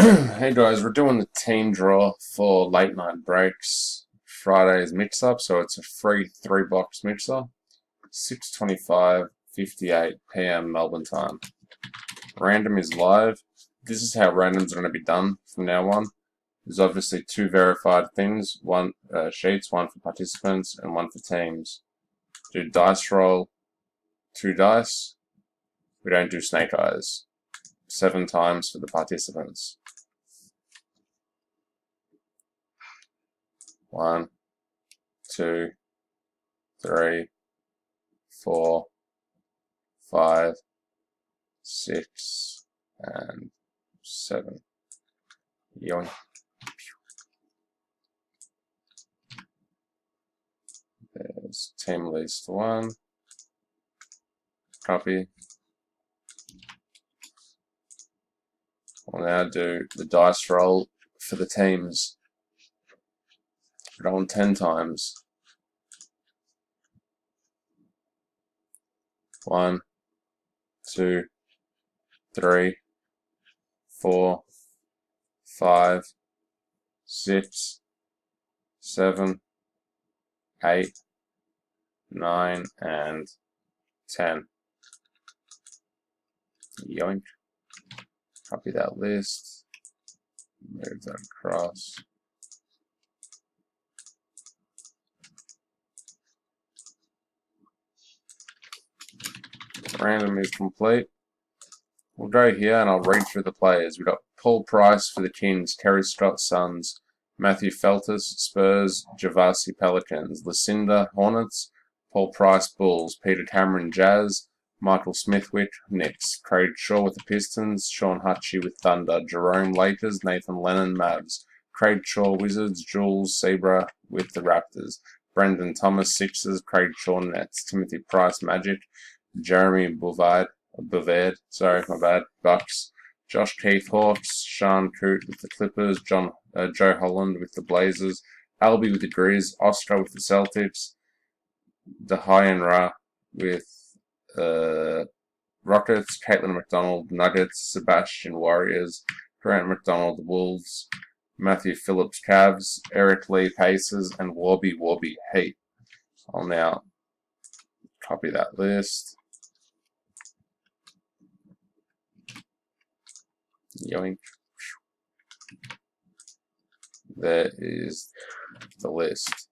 Hey guys, we're doing the team draw for late night breaks. Friday's mix up, so it's a free $3 mixer. 6:25, 58 p.m. Melbourne time. Random is live. This is how randoms are going to be done from now on. There's obviously two verified things, one sheets, one for participants and one for teams. Do dice roll, 2 dice. We don't do snake eyes. 7 times for the participants. 1, 2, 3, 4, 5, 6, and 7. Yoink. There's team list 1. Copy. We'll now do the dice roll for the teams. Roll 10 times. 1, 2, 3, 4, 5, 6, 7, 8, 9, and 10. Yoink. Copy that list. Move that across. Random is complete. We'll go here and I'll read through the players. We've got Paul Price for the Kings, Terry Scott Suns, Matthew Feltus Spurs, Javasi Pelicans, Lucinda Hornets, Paul Price Bulls, Peter Cameron Jazz, Michael Smithwick Knicks, Craig Shaw with the Pistons, Sean Hutchie with Thunder, Jerome Lakers, Nathan Lennon Mavs, Craig Shaw Wizards, Jules Sebra with the Raptors, Brendan Thomas Sixers, Craig Shaw Nets, Timothy Price Magic, Jeremy Bouvard, Bucks, Josh Keith Hawks, Sean Coote with the Clippers, Joe Holland with the Blazers, Albie with the Grizz, Oscar with the Celtics, Dahian Ra with Rockets, Caitlin McDonald Nuggets, Sebastian Warriors, Grant McDonald Wolves, Matthew Phillips Cavs, Eric Lee Pacers, and Warby Heat. I'll now copy that list. Yoink. There is the list.